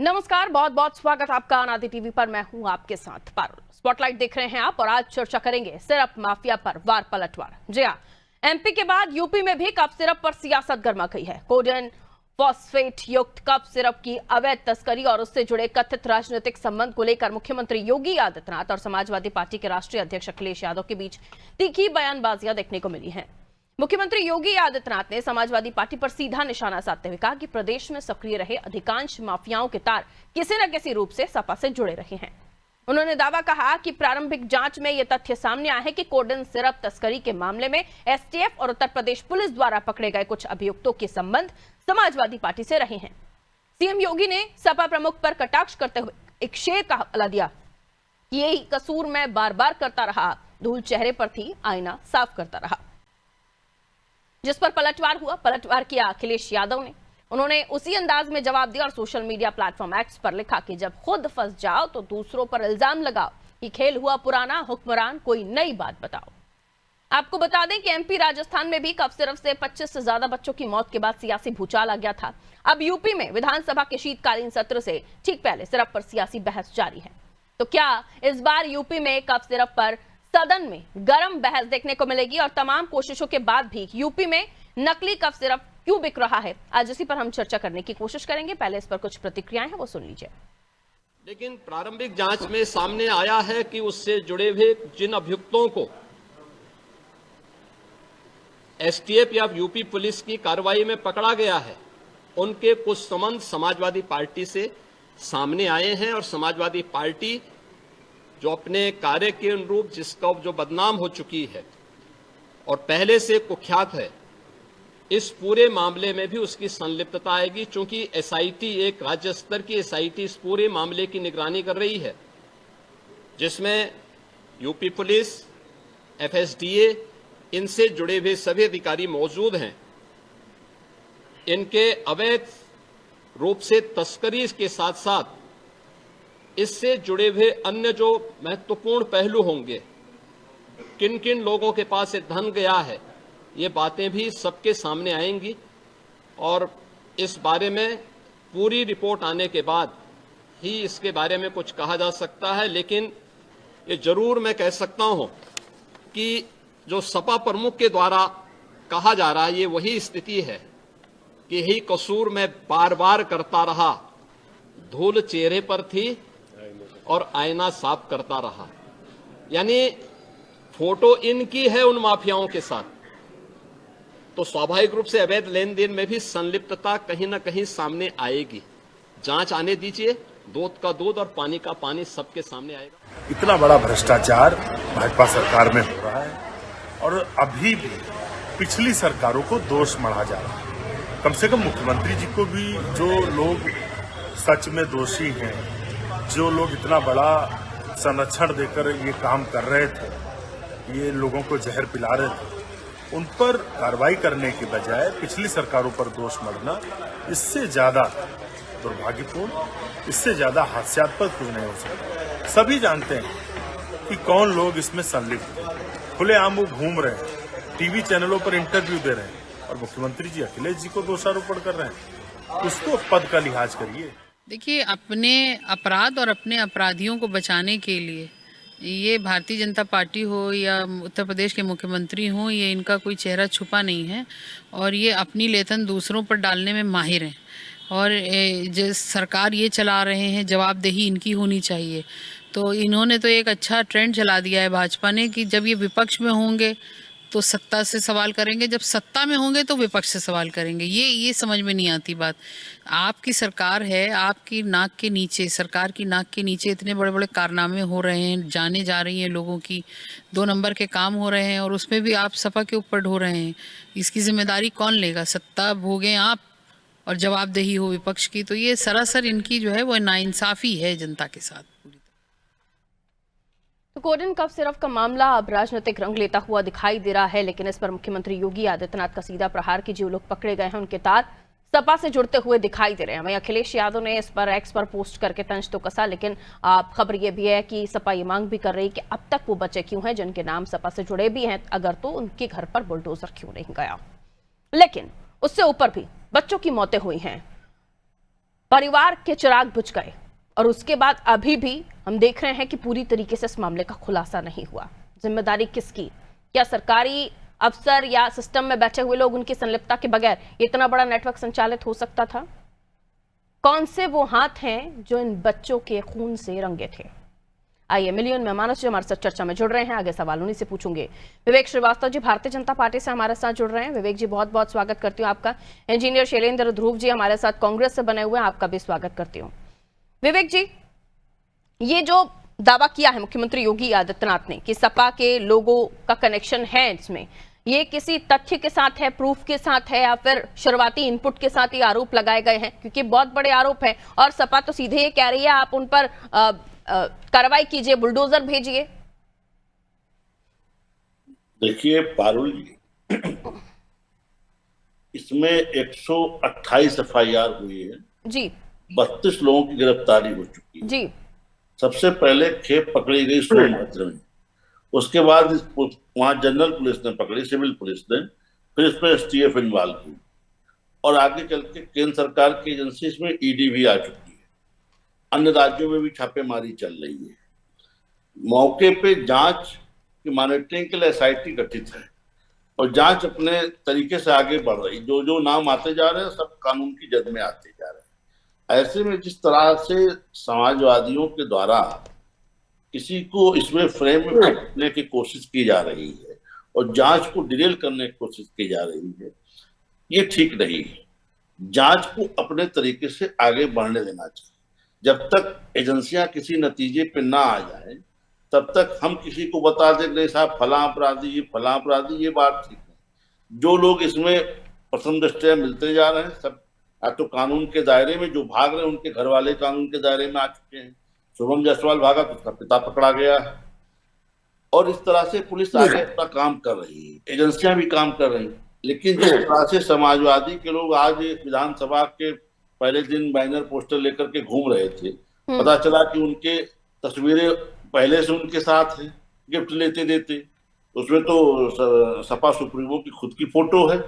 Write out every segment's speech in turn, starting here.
नमस्कार, बहुत बहुत स्वागत आपका अनादि टीवी पर। मैं हूं आपके साथ पारुल। स्पॉटलाइट देख रहे हैं आप और आज चर्चा करेंगे सिरप माफिया पर वार पलटवार। जी हां, एमपी के बाद यूपी में भी कफ सिरप पर सियासत गर्मा गई है। कोडेन फॉस्फेट युक्त कफ सिरप की अवैध तस्करी और उससे जुड़े कथित राजनीतिक संबंध को लेकर मुख्यमंत्री योगी आदित्यनाथ और समाजवादी पार्टी के राष्ट्रीय अध्यक्ष अखिलेश यादव के बीच तीखी बयानबाजियां देखने को मिली हैं। मुख्यमंत्री योगी आदित्यनाथ ने समाजवादी पार्टी पर सीधा निशाना साधते हुए कहा कि प्रदेश में सक्रिय रहे अधिकांश माफियाओं के तार किसी न किसी रूप से सपा से जुड़े रहे हैं। उन्होंने दावा कहा कि प्रारंभिक जांच में यह तथ्य सामने आया है कि कोडेन सिरप तस्करी के मामले में एसटीएफ और उत्तर प्रदेश पुलिस द्वारा पकड़े गए कुछ अभियुक्तों के संबंध समाजवादी पार्टी से रहे हैं। सीएम योगी ने सपा प्रमुख पर कटाक्ष करते हुए एक शेर का हवाला दिया कि यही कसूर मैं बार बार करता रहा, धूल चेहरे पर थी, आईना साफ करता रहा। जिस पर पलटवार हुआ, पलटवार किया अखिलेश यादव ने। उन्होंने उसी अंदाज में जवाब दिया और सोशल मीडिया प्लेटफॉर्म एक्स पर लिखा कि जब खुद फंस जाओ तो दूसरों पर इल्जाम लगाओ कि खेल हुआ पुराना, हुक्मरान कोई नई बात बताओ। आपको बता दें कि एमपी राजस्थान में भी कफ सिरप से 25 से ज्यादा बच्चों की मौत के बाद सियासी भूचाल आ गया था। अब यूपी में विधानसभा के शीतकालीन सत्र से ठीक पहले सिरप पर सियासी बहस जारी है। तो क्या इस बार यूपी में कफ सिरप पर सदन में गर्म बहस देखने को मिलेगी और तमाम कोशिशों के बाद भी यूपी में नकली कफ सिरप क्यों बिक रहा है? आज इसी पर हम चर्चा करने की कोशिश करेंगे। पहले इस पर कुछ प्रतिक्रियाएं हैं, वो सुन लीजिए। लेकिन प्रारंभिक जांच में सामने आया है कि उससे जुड़े हुए जिन अभियुक्तों को एसटीएफ या यूपी पुलिस की कार्रवाई में पकड़ा गया है, उनके कुछ संबंध समाजवादी पार्टी से सामने आए हैं और समाजवादी पार्टी जो अपने कार्य के अनुरूप जिसका जो बदनाम हो चुकी है और पहले से कुख्यात है, इस पूरे मामले में भी उसकी संलिप्तता आएगी। चूंकि एसआईटी, एक राज्य स्तर की एसआईटी इस पूरे मामले की निगरानी कर रही है, जिसमें यूपी पुलिस, एफएसडीए, इनसे जुड़े हुए सभी अधिकारी मौजूद हैं। इनके अवैध रूप से तस्करी के साथ साथ इससे जुड़े हुए अन्य जो महत्वपूर्ण पहलू होंगे, किन किन लोगों के पास ये धन गया है, ये बातें भी सबके सामने आएंगी और इस बारे में पूरी रिपोर्ट आने के बाद ही इसके बारे में कुछ कहा जा सकता है। लेकिन ये जरूर मैं कह सकता हूं कि जो सपा प्रमुख के द्वारा कहा जा रहा है, ये वही स्थिति है कि यही कसूर मैं बार बार करता रहा, धूल चेहरे पर थी और आईना साफ करता रहा। यानी फोटो इनकी है उन माफियाओं के साथ, तो स्वाभाविक रूप से अवैध लेन देन में भी संलिप्तता कहीं ना कहीं सामने आएगी। जांच आने दीजिए, दूध का दूध और पानी का पानी सबके सामने आएगा। इतना बड़ा भ्रष्टाचार भाजपा सरकार में हो रहा है और अभी भी पिछली सरकारों को दोष मढ़ा जा रहा है। कम से कम मुख्यमंत्री जी को भी, जो लोग सच में दोषी हैं, जो लोग इतना बड़ा संरक्षण देकर ये काम कर रहे थे, ये लोगों को जहर पिला रहे थे, उन पर कार्रवाई करने की बजाय पिछली सरकारों पर दोष मढ़ना, इससे ज्यादा दुर्भाग्यपूर्ण, इससे ज्यादा हास्यास्पद कुछ नहीं हो सकता। सभी जानते हैं कि कौन लोग इसमें संलिप्त हैं। खुलेआम वो घूम रहे हैं, टीवी चैनलों पर इंटरव्यू दे रहे हैं और मुख्यमंत्री जी अखिलेश जी को दोषारोपण कर रहे हैं। उसको पद का लिहाज करिए। देखिए, अपने अपराध और अपने अपराधियों को बचाने के लिए ये भारतीय जनता पार्टी हो या उत्तर प्रदेश के मुख्यमंत्री हो, ये इनका कोई चेहरा छुपा नहीं है और ये अपनी लेथन दूसरों पर डालने में माहिर हैं। और जिस सरकार ये चला रहे हैं, जवाबदेही इनकी होनी चाहिए। तो इन्होंने तो एक अच्छा ट्रेंड चला दिया है भाजपा ने कि जब ये विपक्ष में होंगे तो सत्ता से सवाल करेंगे, जब सत्ता में होंगे तो विपक्ष से सवाल करेंगे। ये समझ में नहीं आती बात। आपकी सरकार है, आपकी नाक के नीचे, सरकार की नाक के नीचे इतने बड़े बड़े कारनामे हो रहे हैं, जाने जा रही हैं लोगों की, 2 नंबर के काम हो रहे हैं और उसमें भी आप सपा के ऊपर ढो रहे हैं। इसकी जिम्मेदारी कौन लेगा? सत्ता भोगें आप और जवाबदेही हो विपक्ष की। तो ये सरासर इनकी जो है वो नाइंसाफी है जनता के साथ। तो कोडेन कफ सिरप का मामला अब राजनीतिक रंग लेता हुआ दिखाई दे रहा है, लेकिन इस पर मुख्यमंत्री योगी आदित्यनाथ का सीधा प्रहार की जो लोग पकड़े गए हैं उनके तार सपा से जुड़ते हुए दिखाई दे रहे हैं। वहीं अखिलेश यादव ने इस पर एक्स पर पोस्ट करके तंज तो कसा, लेकिन खबर यह भी है कि सपा ये मांग भी कर रही कि अब तक वो बचे क्यों हैं जिनके नाम सपा से जुड़े भी हैं, अगर तो उनके घर पर बुलडोजर क्यों नहीं गया। लेकिन उससे ऊपर भी बच्चों की मौतें हुई हैं। परिवार के चिराग बुझ गए और उसके बाद अभी भी हम देख रहे हैं कि पूरी तरीके से इस मामले का खुलासा नहीं हुआ। जिम्मेदारी किसकी? क्या सरकारी अफसर या सिस्टम में बैठे हुए लोग उनकी संलिप्तता के बगैर इतना बड़ा नेटवर्क संचालित हो सकता था? कौन से वो हाथ हैं जो इन बच्चों के खून से रंगे थे? आइए मिलियन मेहमानों से हमारे साथ चर्चा में जुड़ रहे हैं, आगे सवाल उन्हीं से पूछूंगे। विवेक श्रीवास्तव जी भारतीय जनता पार्टी से हमारे साथ जुड़ रहे हैं। विवेक जी बहुत बहुत स्वागत करती हूँ आपका। इंजीनियर शैलेंद्र ध्रुव जी हमारे साथ कांग्रेस से बने हुए हैं, आपका भी स्वागत करती हूँ। विवेक जी, ये जो दावा किया है मुख्यमंत्री योगी आदित्यनाथ ने कि सपा के लोगों का कनेक्शन है इसमें, ये किसी तथ्य के साथ है, प्रूफ के साथ है, या फिर शुरुआती इनपुट के साथ ये आरोप लगाए गए हैं? क्योंकि बहुत बड़े आरोप हैं और सपा तो सीधे ये कह रही है आप उन पर कार्रवाई कीजिए, बुलडोजर भेजिए। देखिए पारुल जी, इसमें 128 एफआईआर हुई है जी 32 लोगों की गिरफ्तारी हो चुकी है जी। सबसे पहले खेप पकड़ी गई सोनभद्र में, उसके बाद वहां जनरल पुलिस ने पकड़ी, सिविल पुलिस ने, फिर इसमें एसटीएफ इन्वॉल्व की और आगे चल के केंद्र सरकार की एजेंसी इसमें ईडी भी आ चुकी है। अन्य राज्यों में भी छापेमारी चल रही है। मौके पे जांच की मॉनिटरिंग के लिए एसआईटी गठित है और जांच अपने तरीके से आगे बढ़ रही। जो जो नाम आते जा रहे हैं सब कानून की जद में आते जा रहे हैं। ऐसे में जिस तरह से समाजवादियों के द्वारा किसी को इसमें फ्रेम में रखने की कोशिश की जा रही है और जांच को डिरेल करने की कोशिश की जा रही है, ये ठीक नहीं है। जांच को अपने तरीके से आगे बढ़ने देना चाहिए। जब तक एजेंसियां किसी नतीजे पे ना आ जाए तब तक हम किसी को बता दें नहीं साहब फला अपराधी, ये फला अपराधी, ये बात ठीक है। जो लोग इसमें प्रथम दृष्टया मिलते जा रहे हैं सब या तो कानून के दायरे में, जो भाग रहे हैं उनके घर वाले कानून के दायरे में आ चुके हैं। शुभम जायसवाल भागा तो उसका पिता पकड़ा गया है और इस तरह से पुलिस आगे अपना काम कर रही है, एजेंसियां भी काम कर रही हैं। लेकिन जिस तरह से समाजवादी के लोग आज विधानसभा के पहले दिन बैनर पोस्टर लेकर के घूम रहे थे, पता चला कि उनके तस्वीरें पहले से उनके साथ है गिफ्ट लेते देते, उसमें तो सपा सुप्रीमो की खुद की फोटो है।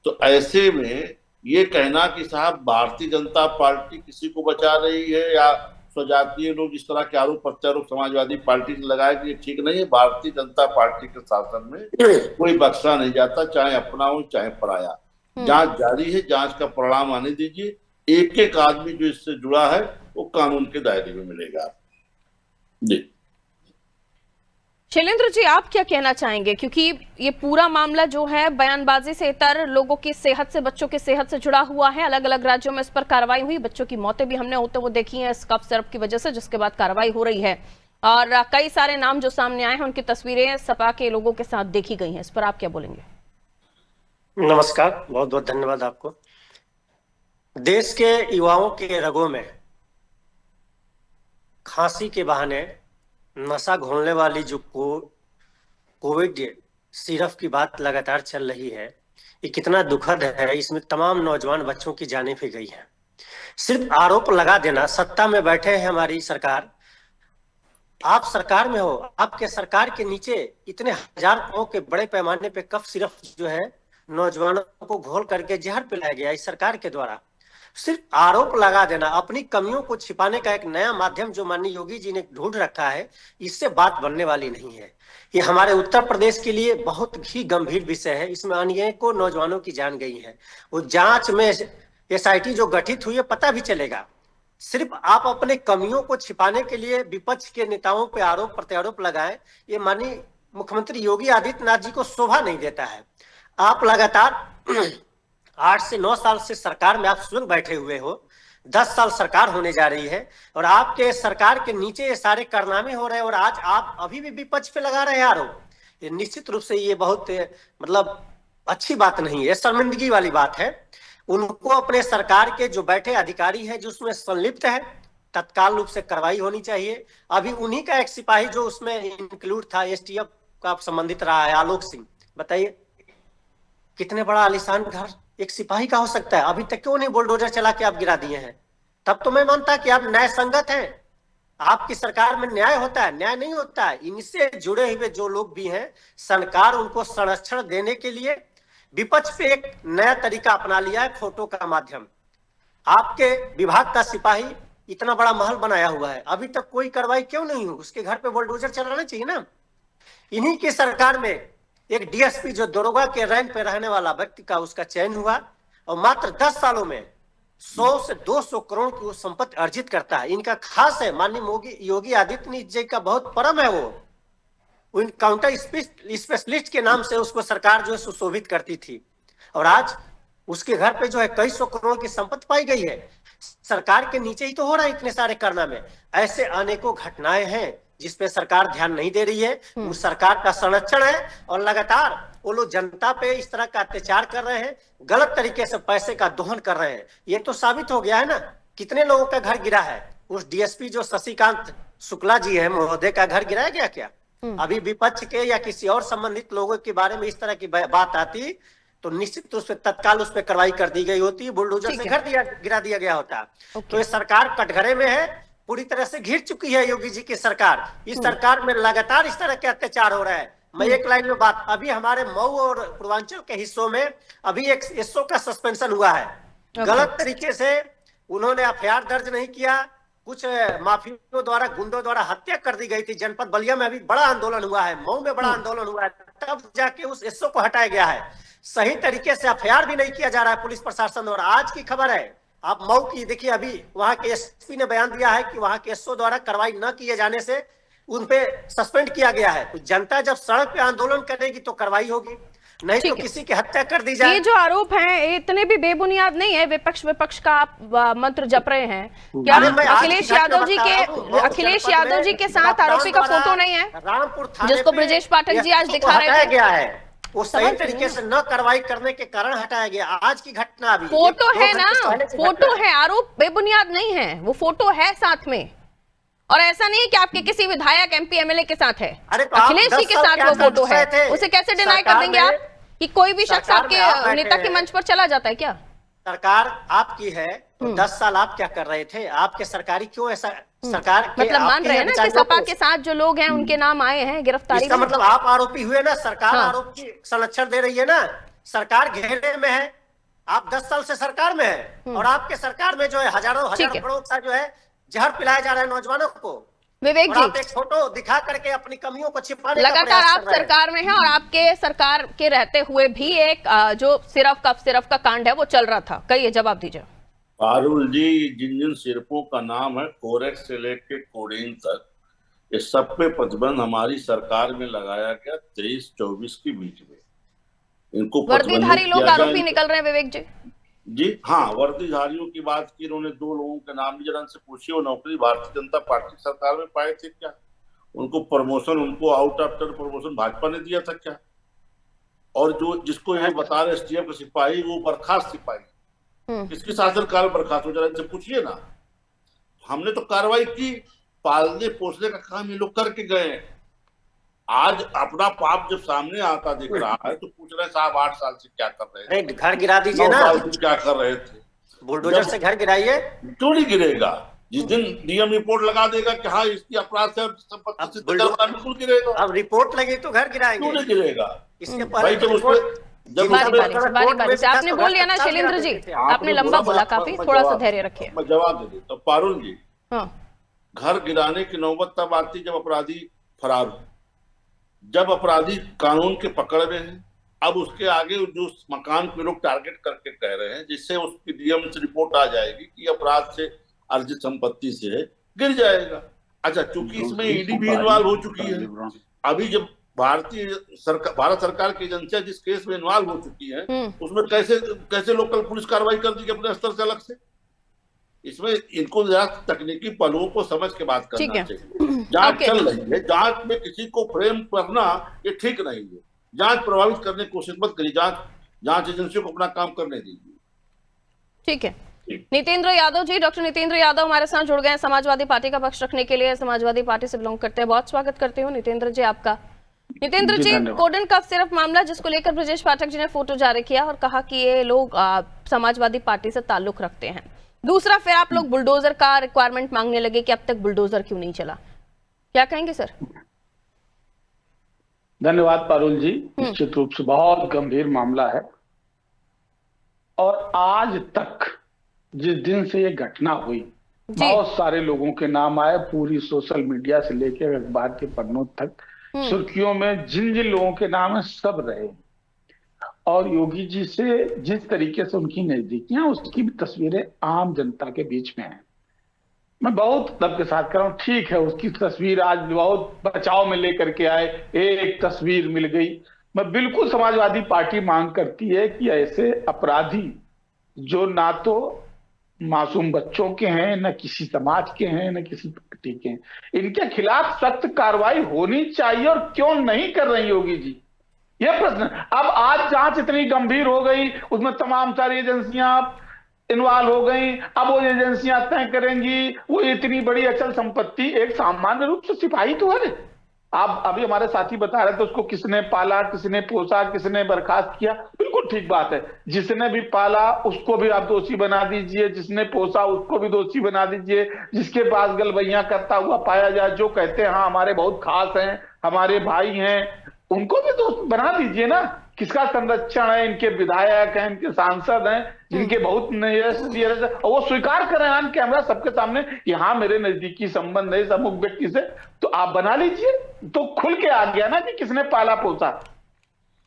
तो ऐसे में ये कहना कि साहब भारतीय जनता पार्टी किसी को बचा रही है या स्वजातीय लोग इस तरह के आरोप प्रत्यारोप समाजवादी पार्टी से लगाए कि ये ठीक नहीं है। भारतीय जनता पार्टी के शासन में कोई बख्शा नहीं जाता, चाहे अपना हो चाहे पराया। जांच जारी है, जांच का परिणाम आने दीजिए। एक एक आदमी जो इससे जुड़ा है वो कानून के दायरे में मिलेगा जी। शैलेंद्र जी, आप क्या कहना चाहेंगे? क्योंकि ये पूरा मामला जो है बयानबाजी से इतर लोगों की सेहत से, बच्चों की सेहत से जुड़ा हुआ है। अलग अलग राज्यों में इस पर कार्रवाई हुई, बच्चों की मौतें भी हमने होते हुए देखी हैं इस कफ सिरप की वजह से, जिसके बाद कार्रवाई हो रही है और कई सारे नाम जो सामने आए हैं उनकी तस्वीरें सपा के लोगों के साथ देखी गई हैं। इस पर आप क्या बोलेंगे? नमस्कार, बहुत बहुत धन्यवाद आपको। देश के युवाओं के रगों में खांसी के बहाने नशा घोलने वाली जो कोविड सिरप की बात लगातार चल रही है, ये कितना दुखद है। इसमें तमाम नौजवान बच्चों की जानें भी गई हैं। सिर्फ आरोप लगा देना, सत्ता में बैठे हैं हमारी सरकार, आप सरकार में हो, आपके सरकार के नीचे इतने हजार के बड़े पैमाने पे कफ सिरप जो है नौजवानों को घोल करके जहर पिलाया गया इस सरकार के द्वारा। सिर्फ आरोप लगा देना, अपनी कमियों को छिपाने का एक नया माध्यम जो माननीय योगी जी ने ढूंढ रखा है, इससे बात बनने वाली नहीं है। ये हमारे उत्तर प्रदेश के लिए बहुत ही गंभीर विषय है। इसमें अनेकों नौजवानों की जान गई है। वो जांच में एसआईटी जो गठित हुई है पता भी चलेगा। सिर्फ आप अपने कमियों को छिपाने के लिए विपक्ष के नेताओं पे आरोप प्रत्यारोप लगाएं, ये माननीय मुख्यमंत्री योगी आदित्यनाथ जी को शोभा नहीं देता है। आप लगातार 8 से 9 साल से सरकार में आप स्वयं बैठे हुए हो, 10 साल सरकार होने जा रही है और आपके सरकार के नीचे ये सारे कारनामे हो रहे हैं और आज आप अभी भी विपक्ष पे लगा रहे हैं आरोप। ये निश्चित रूप से ये बहुत मतलब अच्छी बात नहीं है, शर्मिंदगी वाली बात है। उनको अपने सरकार के जो बैठे अधिकारी है जो उसमें संलिप्त है, तत्काल रूप से कार्रवाई होनी चाहिए। अभी उन्हीं का एक सिपाही जो उसमें इंक्लूड था, एसटीएफ का संबंधित रहा है, आलोक सिंह, बताइए कितने बड़ा आलीशान घर एक सिपाही का हो सकता है। अभी तक क्यों नहीं बुलडोजर चला के आप गिरा दिए हैं? तब तो मैं मानता कि आप न्याय संगत हैं, आपकी सरकार में न्याय होता है। न्याय नहीं होता है। इनसे जुड़े हुए जो लोग भी हैं, सरकार उनको संरक्षण देने के लिए विपक्ष पे एक नया तरीका अपना लिया है, फोटो का माध्यम। आपके विभाग का सिपाही इतना बड़ा महल बनाया हुआ है, अभी तक कोई कार्रवाई क्यों नहीं हुई? उसके घर पे बुलडोजर चलाना चाहिए ना। इन्हीं की सरकार में एक डीएसपी जो दरोगा के रैंक पे रहने वाला व्यक्ति का उसका चयन हुआ और मात्र 10 सालों में 100 से 200 करोड़ की वो संपत्ति अर्जित करता है। इनका खास है, माननीय योगी आदित्यनाथ जी का बहुत परम है वो काउंटर स्पेशलिस्ट के नाम से उसको सरकार जो है सुशोभित करती थी, और आज उसके घर पे जो है कई सौ करोड़ की संपत्ति पाई गई है। सरकार के नीचे ही तो हो रहा है इतने सारे कारनामे। ऐसे अनेकों घटनाएं हैं जिसपे सरकार ध्यान नहीं दे रही है। वो सरकार का संरक्षण है और लगातार वो लोग जनता पे इस तरह का अत्याचार कर रहे हैं, गलत तरीके से पैसे का दोहन कर रहे हैं। ये तो साबित हो गया है ना, कितने लोगों का घर गिरा है। उस डीएसपी जो शशिकांत शुक्ला जी है महोदय का घर गिराया गया क्या? अभी विपक्ष के या किसी और संबंधित लोगों के बारे में इस तरह की बात आती तो निश्चित रूप से तत्काल उस पर कार्रवाई कर दी गई होती, बुलडोजर से घर गिरा दिया गया होता। तो ये सरकार कटघरे में है, पूरी तरह से घिर चुकी है योगी जी की सरकार। इस सरकार में लगातार इस तरह के अत्याचार हो रहा है। मैं एक लाइन में बात, अभी हमारे मऊ और पूर्वांचल के हिस्सों में अभी एक एसओ का सस्पेंशन हुआ है। गलत तरीके से उन्होंने एफआईआर दर्ज नहीं किया, कुछ माफियों द्वारा गुंडों द्वारा हत्या कर दी गई थी। जनपद बलिया में अभी बड़ा आंदोलन हुआ है, मऊ में बड़ा आंदोलन हुआ है, तब जाके उस एसओ को हटाया गया है। सही तरीके से एफआईआर भी नहीं किया जा रहा है पुलिस प्रशासन। और आज की खबर है, आप मऊ की देखिए, अभी वहां के एसपी ने बयान दिया है कि वहां के एसओ द्वारा कार्रवाई न किए जाने से उन पे सस्पेंड किया गया है। तो जनता जब सड़क पे आंदोलन करेगी तो कार्रवाई होगी, नहीं तो किसी की हत्या कर दी जाए। ये जो आरोप हैं इतने भी बेबुनियाद नहीं है। विपक्ष का आप मंत्र जप रहे हैं क्या? अखिलेश यादव जी के साथ आरोपी का फोटो नहीं है रामपुर थाने जिसको ब्रजेश पाठक जी आज दिखा रहे थे? गया है, वो सही तरीके से न कार्रवाई करने के कारण हटाया गया। आज की घटना अभी फोटो है ना, फोटो है, आरोप बेबुनियाद नहीं है, वो फोटो है साथ में। और ऐसा नहीं है कि आपके किसी विधायक एमपी एमएलए के साथ है, अखिलेश जी के साथ वो फोटो है। उसे कैसे डिनाई कर देंगे आप कि कोई भी शख्स आपके नेता के मंच पर चला जाता है क्या? सरकार आपकी है तो 10 साल आप क्या कर रहे थे? आपके सरकारी क्यों ऐसा सरकार मतलब मान रहे हैं ना कि सपा के साथ जो लोग हैं उनके नाम आए हैं गिरफ्तारी इसका में। मतलब आप आरोपी हुए ना, सरकार आरोप की संरक्षण दे रही है ना, सरकार घेरे में है। आप 10 साल से सरकार में है और आपके सरकार में जो है हजारों करोड़ का जो है जहर पिलाया जा रहा है नौजवानों को। विवेक जी, आप एक फोटो दिखा करके अपनी कमियों को छिपाने का लगातार आप सरकार में हैं और आपके सरकार के रहते हुए भी एक जो सिरफ का कांड है वो चल रहा था। कहिए, जवाब दीजिए। पारुल जी, जिन सिरपों का नाम है कोरेक्स से लेके कोडेन तक, ये सब पे प्रतिबंध हमारी सरकार में लगाया गया 23-24 के बीच में। इनको वर्दीधारी लोग आरोपी निकल रहे हैं विवेक जी। जी हाँ, वर्दीधारियों की बात की उन्होंने, 2 लोगों के नाम भी जरा से पूछिए। वो नौकरी भारतीय जनता पार्टी सरकार में पाए थे क्या? उनको प्रमोशन, उनको आउट आफ्टर प्रमोशन भाजपा ने दिया था क्या? और जो जिसको ये बता रहे एसटीएफ का सिपाही, वो बर्खास्त सिपाही किसकी शासनकाल बर्खास्त हो, जरा इनसे पूछिए ना। हमने तो कार्रवाई की, पालने पोसने का काम ये लोग करके गए। आज अपना पाप जब सामने आता दिख रहा है तो पूछ रहे साहब 8 साल से क्या कर रहे थे? घर गिरा दीजिए ना, 9 साल से क्या कर रहे थे? बुलडोजर से घर गिराइए। क्यों नहीं गिरेगा? जिस दिन डीएम रिपोर्ट लगा देगा कि हाँ इसकी अपराध से संपत्ति से बिल्कुल गिरेगा। अब रिपोर्ट लगी तो घर गिराएंगे। क्यों नहीं गिरेगा? इसके भाई जब उसमें बारी से आपने बोल लिया ना शैलेंद्र जी, आपने लंबा बोला काफी, थोड़ा सा धैर्य रखिए। मैं जवाब दे देता। पारुल जी, हाँ, घर गिराने की नौबत तब आती जब अपराधी फरार हो, जब अपराधी कानून के पकड़ में है। अब उसके आगे जो मकान पे लोग टारगेट करके कह रहे हैं, जिससे उसकी डीएम से रिपोर्ट आ जाएगी कि अपराध से अर्जित संपत्ति से है, गिर जाएगा। अच्छा, चूंकि इसमें ईडी भी इन्वॉल्व हो चुकी है। अभी जब भारत सरकार की एजेंसियां जिस केस में इन्वॉल्व हो चुकी है, उसमें कैसे लोकल पुलिस कार्रवाई कर दी अपने स्तर से अलग से? इसमें इनको जरा तकनीकी पहलुओं को समझ के बात करना चाहिए। जांच चल रही है, जांच में किसी को फ्रेम करना ये ठीक नहीं है। जांच प्रभावित करने की कोशिश मत करिए, जांच एजेंसियों को अपना काम करने दीजिए। ठीक है। नितेंद्र यादव जी, डॉक्टर नितेंद्र यादव हमारे साथ जुड़ गए हैं समाजवादी पार्टी का पक्ष रखने के लिए। समाजवादी पार्टी से बिलोंग करते हैं, बहुत स्वागत करते हो नितेंद्र जी आपका। नितेंद्र जी, कोडेन कफ सिरफ मामला जिसको लेकर ब्रजेश पाठक जी ने फोटो जारी किया और कहा कि ये लोग समाजवादी पार्टी से ताल्लुक रखते हैं। दूसरा, फिर आप लोग बुलडोजर का रिक्वायरमेंट मांगने लगे कि अब तक बुलडोजर क्यों नहीं चला, क्या कहेंगे सर? धन्यवाद पारुल जी। निश्चित रूप से बहुत गंभीर मामला है और आज तक जिस दिन से ये घटना हुई, बहुत सारे लोगों के नाम आए, पूरी सोशल मीडिया से लेकर अखबार के पन्नों तक सुर्खियों में जिन जिन लोगों के नाम है सब रहे। और योगी जी से जिस तरीके से उनकी नजदीकियां, उसकी भी तस्वीरें आम जनता के बीच में है। मैं बहुत दब के साथ कर रहा हूँ, ठीक है, उसकी तस्वीर आज बहुत बचाव में लेकर के आए, एक तस्वीर मिल गई। मैं बिल्कुल, समाजवादी पार्टी मांग करती है कि ऐसे अपराधी जो ना तो मासूम बच्चों के हैं, न किसी समाज के हैं, न किसी पार्टी के हैं, इनके खिलाफ सख्त कार्रवाई होनी चाहिए। और क्यों नहीं कर रही योगी जी, ये प्रश्न। अब आज जांच इतनी गंभीर हो गई, उसमें तमाम सारी एजेंसियां इन्वॉल्व हो गई। अब वो एजेंसियां तय करेंगी, वो इतनी बड़ी अचल संपत्ति एक सामान्य रूप से सिपाही तो है। आप अभी हमारे साथी बता रहे थे, उसको किसने पाला, किसने पोसा, किसने बर्खास्त किया, बिल्कुल ठीक बात है। जिसने भी पाला उसको भी आप दोषी बना दीजिए, जिसने पोसा उसको भी दोषी बना दीजिए, जिसके पास गलबैयां करता हुआ पाया जाए, जो कहते हैं हाँ हमारे बहुत खास हैं, हमारे भाई हैं, उनको भी दोस्त बना दीजिए ना। किसका संरक्षण है, इनके विधायक हैं, इनके सांसद हैं, जिनके बहुत और वो स्वीकार कर रहे हैं ऑन कैमरा सबके सामने कि हाँ मेरे नजदीकी संबंध है इस अमुक व्यक्ति से, तो आप बना लीजिए। तो खुल के आ गया ना कि किसने पाला पोसा।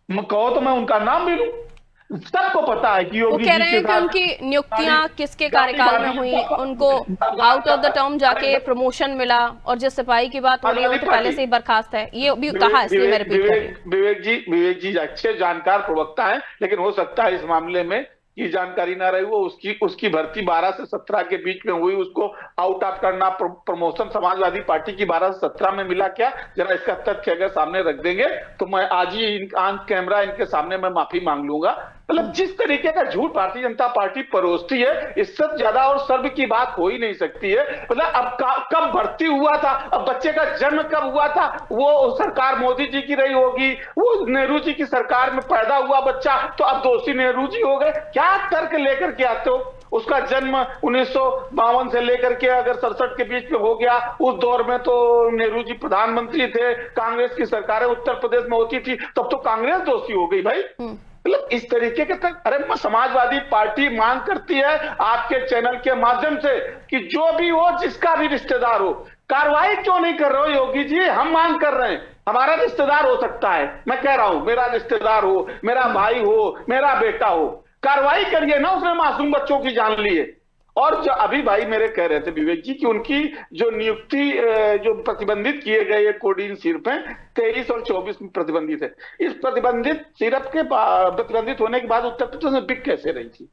कहो तो मैं उनका भी भी लूं, सबको पता है कि वो कह रहे हैं कि उनकी नियुक्तियां किसके कार्यकाल में हुई, उनको आउट ऑफ द टर्म जाके प्रमोशन मिला, और जिस सिपाही की बात हो रही है वो तो पहले से ही बर्खास्त है, ये भी कहा, इसलिए मैं रिपीट कर रही हूं। विवेक जी अच्छे जानकार प्रवक्ता हैं, लेकिन हो सकता है इस मामले में ये जानकारी ना रही वो, उसकी भर्ती 12 से 17 के बीच में हुई, उसको आउट ऑफ करना, प्रमोशन समाजवादी पार्टी की 12 से 17 में मिला क्या, जरा इसका तथ्य अगर सामने रख देंगे तो मैं आज ही ऑन कैमरा इनके सामने मैं माफी मांग लूंगा। मतलब जिस तरीके का झूठ भारतीय जनता पार्टी परोसती है, इससे ज्यादा और सर्व की बात हो ही नहीं सकती है। मतलब अब कब भर्ती हुआ था, अब बच्चे का जन्म कब हुआ था, वो सरकार मोदी जी की रही होगी, वो नेहरू जी की सरकार में पैदा हुआ बच्चा, तो अब दोषी नेहरू जी हो गए। क्या तर्क लेकर के आते हो? उसका जन्म 1952 से लेकर के अगर 67 के बीच में हो गया, उस दौर में तो नेहरू जी प्रधानमंत्री थे, कांग्रेस की सरकारें उत्तर प्रदेश में होती थी, तब तो कांग्रेस दोषी हो गई भाई। मतलब इस तरीके के तक, अरे समाजवादी पार्टी मांग करती है आपके चैनल के माध्यम से कि जो भी हो, जिसका भी रिश्तेदार हो, कार्रवाई क्यों नहीं कर रहे हो योगी जी? हम मांग कर रहे हैं, हमारा रिश्तेदार हो सकता है, मैं कह रहा हूं मेरा रिश्तेदार हो, मेरा भाई हो, मेरा बेटा हो, कार्रवाई करिए ना, उसने मासूम बच्चों की जान ली है। और जो अभी भाई मेरे कह रहे थे विवेक जी कि उनकी जो नियुक्ति जो प्रतिबंधित किए गए कोडीन सिरप हैं 23 और 24 में प्रतिबंधित है। इस प्रतिबंधित सिरप के प्रतिबंधित होने के बाद उत्तर प्रदेश में बिक कैसे रही थी,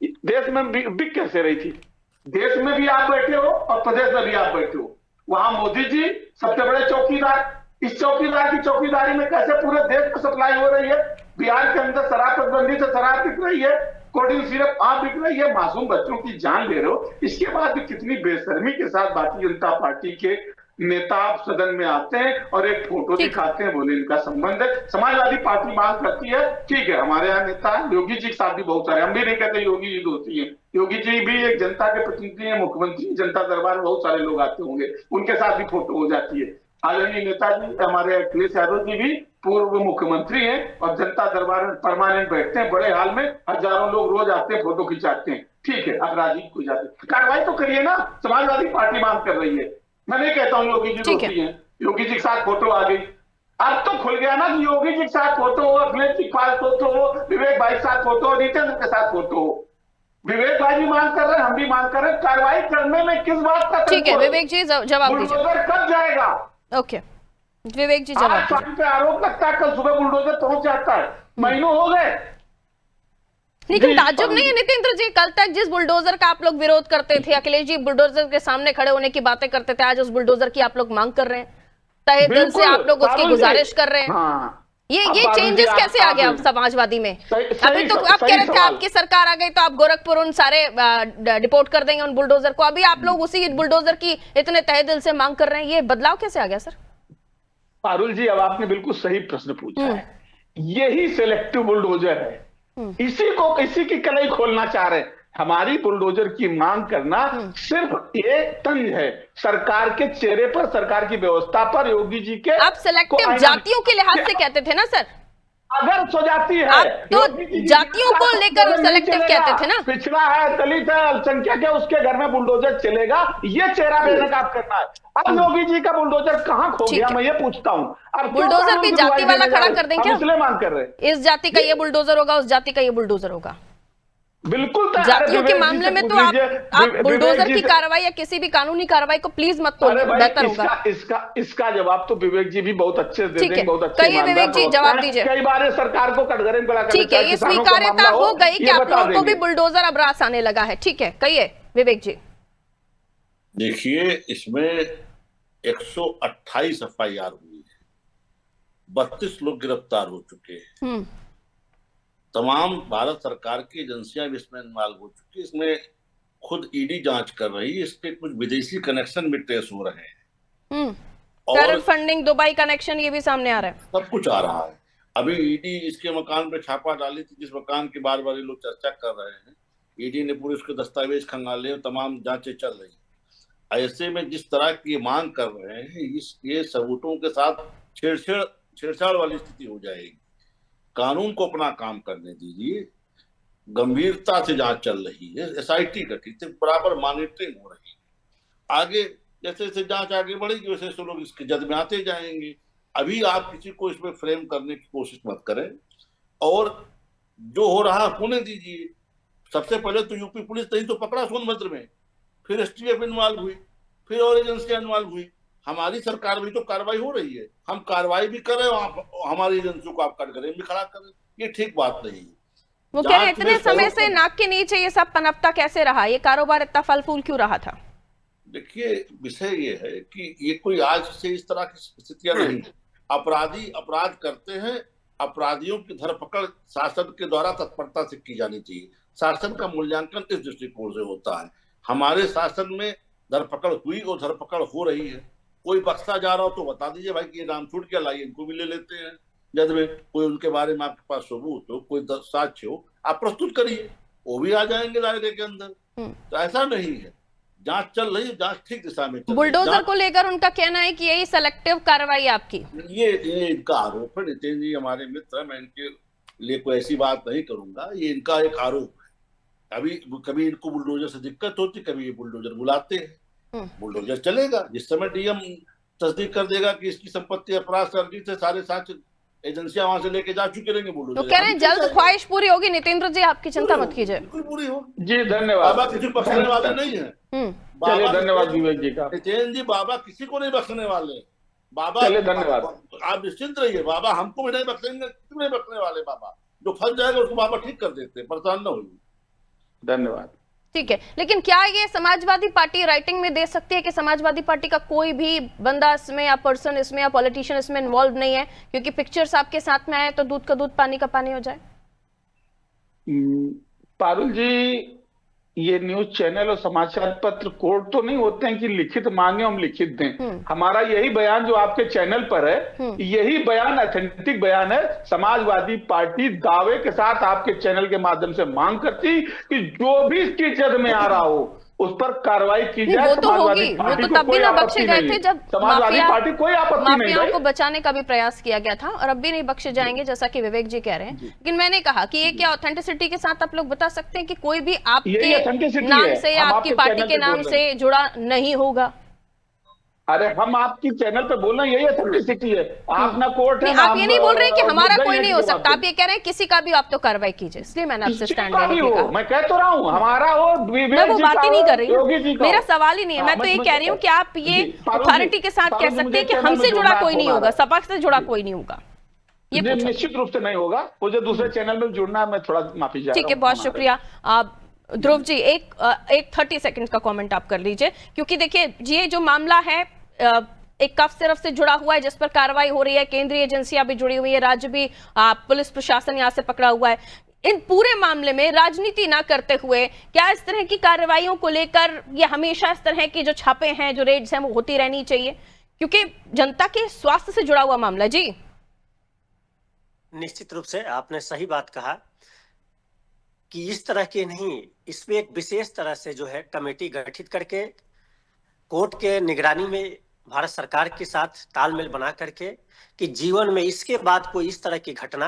देश में बिक कैसे रही थी? देश में भी आप बैठे हो और प्रदेश में भी आप बैठे हो, वहां मोदी जी सबसे बड़े चौकीदार, इस चौकीदार की चौकीदारी में कैसे पूरे देश को सप्लाई हो रही है? बिहार के अंदर शराब प्रतिबंधित है, शराब बिक रही है, कोडिंग सिरप आप बिक रही है, मासूम बच्चों की जान ले रहे हो। इसके बाद भी कितनी बेशर्मी के साथ भारतीय जनता पार्टी के नेता सदन में आते हैं और एक फोटो दिखाते हैं, बोले इनका संबंध है। समाजवादी पार्टी मांग करती है, ठीक है, हमारे यहाँ नेता योगी जी के साथ भी बहुत सारे, हम भी नहीं कहते योगी जी दोषी है, योगी जी भी एक जनता के प्रतिनिधि है, मुख्यमंत्री जनता दरबार में बहुत सारे लोग आते होंगे, उनके साथ भी फोटो हो जाती है। आदरणीय नेताजी हमारे अखिलेश यादव जी भी पूर्व मुख्यमंत्री हैं और जनता दरबार में परमानेंट बैठते हैं, बड़े हाल में हजारों लोग रोज आते हैं, फोटो खिंचाते हैं, ठीक है, अब राजीव को जाते, कार्रवाई तो करिए ना, समाजवादी पार्टी मांग कर रही है। मैं नहीं कहता हूँ योगी जी दोषी हैं, योगी जी के साथ फोटो आ गई, अब तो खुल गया ना कि योगी जी के साथ फोटो हो, अखिलेश जी के साथ फोटो हो, विवेक भाई के साथ फोटो हो, नितेंद्र के साथ फोटो हो। विवेक भाई भी मांग कर रहे हैं, हम भी मांग कर रहे हैं, कार्रवाई करने में किस बात का? ठीक है विवेक जी जवाब दीजिए। कब जाएगा? ओके विवेक जी जवाब। शाम पे आरोप लगता है, कल सुबह बुलडोजर पहुंच जाता है, महीनों हो गए। लेकिन ताज्जुब नहीं है नितेंद्र जी, कल तक जिस बुलडोजर का आप लोग विरोध करते थे, अखिलेश जी बुलडोजर के सामने खड़े होने की बातें करते थे, आज उस बुलडोजर की आप लोग मांग कर रहे हैं, तहे दिल से आप लोग उसकी गुजारिश कर रहे हैं। हाँ। ये चेंजेस कैसे आ गया समाजवादी में? अभी तो आप कह रहे थे आपकी सरकार आ गई तो आप गोरखपुर उन सारे डिपोर्ट कर देंगे उन बुलडोजर को, अभी आप लोग उसी बुलडोजर की इतने तहे दिल से मांग कर रहे हैं, ये बदलाव कैसे आ गया सर? पारुल जी अब आपने बिल्कुल सही प्रश्न पूछा है, यही सिलेक्टिव बुलडोजर है, इसी की कलाई खोलना चाह रहे हैं। हमारी बुलडोजर की मांग करना सिर्फ एक तंज है सरकार के चेहरे पर, सरकार की व्यवस्था पर, योगी जी के। आप सिलेक्टिव जातियों के लिहाज से कहते थे ना सर? अगर स्वजाति है, आप तो योगी जी की जातियों को सरकार लेकर नहीं सेलेक्टिव चलेगा। कहते थे ना। पिछड़ा है, दलित है, अल्पसंख्यक है, उसके घर में बुलडोजर चलेगा, ये चेहरा बेनकाब करना है। अब योगी जी का बुलडोजर कहाँ खो ठीक गया, है। मैं ये पूछता हूँ। अब क्यों बुलडोजर कानून भी की जाति दुहाई वाला देने जा खड़ा रहे? कर दें हम क्या? इसलिए मांग कर रहे हैं। इस जाति का ये बुलडोजर होगा, उस जाति का ये बुलडोजर होगा। बिल्कुल जातियों के मामले में तो आप बुलडोजर की कार्रवाई कार्रवाई या किसी भी कानूनी कार्रवाई को प्लीज मत तोड़िए, अरे भाई, बेहतर होगा। इसका जवाब तो विवेक जी भी बहुत अच्छे से दे ठीक है, देंगे, बहुत अच्छे कहिए ईमानदार विवेक जी, प्रवक्ता जवाब हैं। दीजिए। कई बार ये सरकार को कटघरे में खड़ा कर ठीक देता है, ये किसानों का स्वीकार्यता मामला हो गई कि ये आप बता लोगों को भी देंगे। बुलडोजर अब रास आने लगा है। ठीक है, कहिए विवेक जी। देखिए, इसमें 128 FIR हुई है, 32 लोग गिरफ्तार हो चुके हैं, तमाम भारत सरकार की एजेंसियां भी इसमें इन्वॉल्व हो चुकी है। इसमें खुद ईडी जांच कर रही है, इसके कुछ विदेशी कनेक्शन भी ट्रेस हो रहे हैं टेरर और फंडिंग, दुबई कनेक्शन, ये भी सामने आ रहा है। सब कुछ आ रहा है। अभी ईडी इसके मकान पे छापा डाली थी, जिस मकान की बार बार ये लोग चर्चा कर रहे हैं। ईडी ने पूरे उसके दस्तावेज खंगाले और तमाम जांचें चल रही हैं। ऐसे में जिस तरह की मांग कर रहे हैं, ये सबूतों के साथ छेड़छाड़ वाली स्थिति हो जाएगी। कानून को अपना काम करने दीजिए, गंभीरता से जांच चल रही है, SIT गठित है, बराबर मॉनिटरिंग हो रही है। आगे जैसे जैसे जांच आगे बढ़ेगी वैसे वैसे लोग इसके जद में आते जाएंगे। अभी आप किसी को इसमें फ्रेम करने की कोशिश मत करें और जो हो रहा होने दीजिए। सबसे पहले तो यूपी पुलिस नहीं तो पकड़ा सोनभद्र में, फिर STF इन्वॉल्व हुई, फिर और एजेंसियां इन्वॉल्व हुई। हमारी सरकार में तो कार्रवाई हो रही है, हम कार्रवाई भी कर रहे हैं, आप हमारी एजेंसियों को आप कटघरे में खड़ा करें, ये ठीक बात नहीं है। वो कह रहे हैं इतने समय से नाक के नीचे ये सब पनपता कैसे रहा, ये कारोबार इतना फल फूल क्यों रहा था? देखिए, विषय ये है कि ये कोई आज से इस तरह की स्थितियां नहीं। अपराधी अपराध करते हैं, अपराधियों की धरपकड़ शासन के द्वारा तत्परता से की जानी चाहिए। शासन का मूल्यांकन इस दृष्टिकोण से होता है। हमारे शासन में धरपकड़ हुई और धरपकड़ हो रही है। कोई बख्शा जा रहा हो तो बता दीजिए भाई कि ये नाम छूट गया, लाइए इनको भी ले लेते हैं। जब में कोई उनके बारे में आपके पास सबूत हो, कोई साक्ष्य हो, आप प्रस्तुत करिए, वो भी आ जाएंगे दायरे के अंदर। तो ऐसा नहीं है, जांच चल रही है, जांच ठीक दिशा में चल रही है। बुलडोजर को लेकर उनका कहना है कि यही सेलेक्टिव कार्रवाई आपकी। ये इनका आरोप है। नितिन जी हमारे मित्र हैं, मैं इनके लिए कोई ऐसी बात नहीं करूंगा, ये इनका एक आरोप है। कभी इनको बुलडोजर से दिक्कत होती, कभी ये बुलडोजर बुलाते हैं, बुलडोजर चलेगा। जिस समय DM तस्दीक कर देगा कि इसकी संपत्ति अपराध से अर्जित है, सारे साक्ष्य एजेंसियां वहां से लेके जा चुके रहेंगे, बुलडोजर तो कह रहे हैं जल्द ख्वाहिश पूरी होगी। नितेंद्र जी, आपकी चिंता मत कीजिए। बिल्कुल पूरी हो। जी धन्यवाद। बाबा किसी को बख्शने वाले नहीं है। चलिए, धन्यवाद विवेक जी का। नितिन जी, बाबा किसी को नहीं बख्शने वाले। बाबा, चलिए, धन्यवाद। आप निश्चिंत रहिए, बाबा हमको भी नहीं बख्शेंगे, किसी को नहीं बख्शने वाले। बाबा जो फंस जाएगा उसको बाबा ठीक कर देते हैं, परेशान न होइए। धन्यवाद। ठीक है, लेकिन क्या ये समाजवादी पार्टी राइटिंग में दे सकती है कि समाजवादी पार्टी का कोई भी बंदा इसमें या पर्सन इसमें या पॉलिटिशियन इसमें इन्वॉल्व नहीं है, क्योंकि पिक्चर्स आपके साथ में आए तो दूध का दूध पानी का पानी हो जाए? पारुल जी, ये न्यूज चैनल और समाचार पत्र कोर्ट तो नहीं होते हैं कि लिखित मांगे हम लिखित दें। हमारा यही बयान जो आपके चैनल पर है, यही बयान ऑथेंटिक बयान है। समाजवादी पार्टी दावे के साथ आपके चैनल के माध्यम से मांग करती कि जो भी इसकी जद में आ रहा हो उस पर कार्रवाई की जाए। वो तो होगी, वो तो तब भी ना बख्शे गए थे जब समाजवादी पार्टी कोई आपत्ति नहीं। माफियाओं को बचाने का भी प्रयास किया गया था और अब भी नहीं बख्शे जाएंगे, जैसा कि विवेक जी कह रहे हैं। लेकिन मैंने कहा कि ये क्या ऑथेंटिसिटी के साथ आप लोग बता सकते हैं कि कोई भी आपके नाम से या आपकी पार्टी के नाम से जुड़ा नहीं होगा? अरे हम आपकी चैनल पे बोल रहे हैं, यही ऑथेंटिसिटी है। आप ना कोर्ट है, आप ये नहीं बोल रहे हैं कि हमारा कोई नहीं हो सकता, आप ये कह रहे हैं किसी का भी आप तो कार्रवाई कीजिए। इसलिए मैंने आपसे स्टैंड लेने की कहा। मैं कह तो रहा हूँ हमारा हो, मैं वो बात ही नहीं कर रही हूँ, मेरा सवाल ही नहीं है। मैं तो ये कह रही हूँ कि आप ये अथॉरिटी के साथ कह सकते हैं कि हमसे जुड़ा कोई नहीं होगा, सपा से जुड़ा कोई नहीं होगा। ये निश्चित रूप से नहीं होगा। वो जो दूसरे चैनल में जुड़ना है, मैं थोड़ा माफी चाह रहा हूं। ठीक है, बहुत शुक्रिया। आप ध्रुव जी एक 30 सेकंड का कमेंट आप कर लीजिए, क्योंकि देखिए ये जो मामला है एक कफ सिर्फ से जुड़ा हुआ है, जिस पर कार्रवाई हो रही है, केंद्रीय एजेंसियां भी जुड़ी हुई है, राज्य भी पुलिस प्रशासन यहां से पकड़ा हुआ है। इन पूरे मामले में राजनीति ना करते हुए क्या इस तरह की कार्रवाइयों को लेकर ये हमेशा इस तरह की जो छापे हैं, जो रेड्स हैं, वो होती रहनी चाहिए, क्योंकि जनता के स्वास्थ्य से जुड़ा हुआ मामला। जी निश्चित रूप से आपने सही बात कहा कि इस तरह के नहीं, इसमें एक विशेष तरह से जो है कमेटी गठित करके कोर्ट के निगरानी में भारत सरकार के साथ तालमेल बना करके कि जीवन में इसके बाद कोई इस तरह की घटना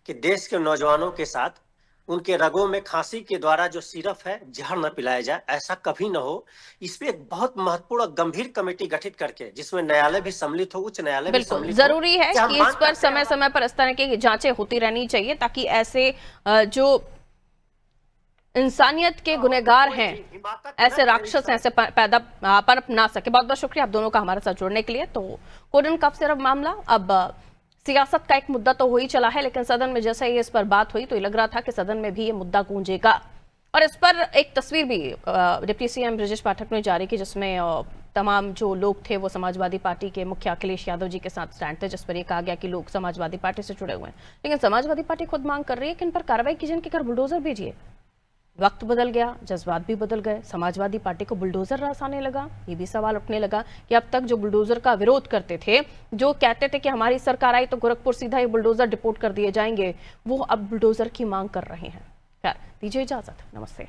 कि देश के नौजवानों के साथ उनके रगों में खांसी के द्वारा जो सिरप है जहर न पिलाया जाए, ऐसा कभी न हो। इस पे एक बहुत महत्वपूर्ण और गंभीर कमेटी गठित करके जिसमें न्यायालय भी सम्मिलित हो, उच्च न्यायालय भी बिल्कुल सम्मिलित हो। जरूरी है हम कि मांग इस पर करते हैं समय समय पर इस तरह की जांचें होती रहनी चाहिए, ताकि ऐसे जो इंसानियत के गुनहगार हैं, ऐसे राक्षस ऐसे पैदा पनप ना सके। बहुत बहुत शुक्रिया आप दोनों का हमारे साथ जुड़ने के लिए। तो कोरोना कफ सिरप मामला अब सियासत का एक मुद्दा तो हो ही चला है, लेकिन सदन में जैसे ही इस पर बात हुई तो ये लग रहा था कि सदन में भी ये मुद्दा गूंजेगा। और इस पर एक तस्वीर भी डिप्टी सीएम ब्रजेश पाठक ने जारी की, जिसमें तमाम जो लोग थे वो समाजवादी पार्टी के मुख्य अखिलेश यादव जी के साथ स्टैंड थे, जिस पर यह कहा गया कि लोग समाजवादी पार्टी से जुड़े हुए हैं। लेकिन समाजवादी पार्टी खुद मांग कर रही है कि इन पर कार्रवाई कीजिए, इनके घर बुलडोजर भेजिए। वक्त बदल गया, जज्बात भी बदल गए, समाजवादी पार्टी को बुलडोजर रास आने लगा। ये भी सवाल उठने लगा कि अब तक जो बुलडोजर का विरोध करते थे, जो कहते थे कि हमारी सरकार आई तो गोरखपुर सीधा ये बुलडोजर डिपोर्ट कर दिए जाएंगे, वो अब बुलडोजर की मांग कर रहे हैं। खैर, दीजिए इजाजत, नमस्ते।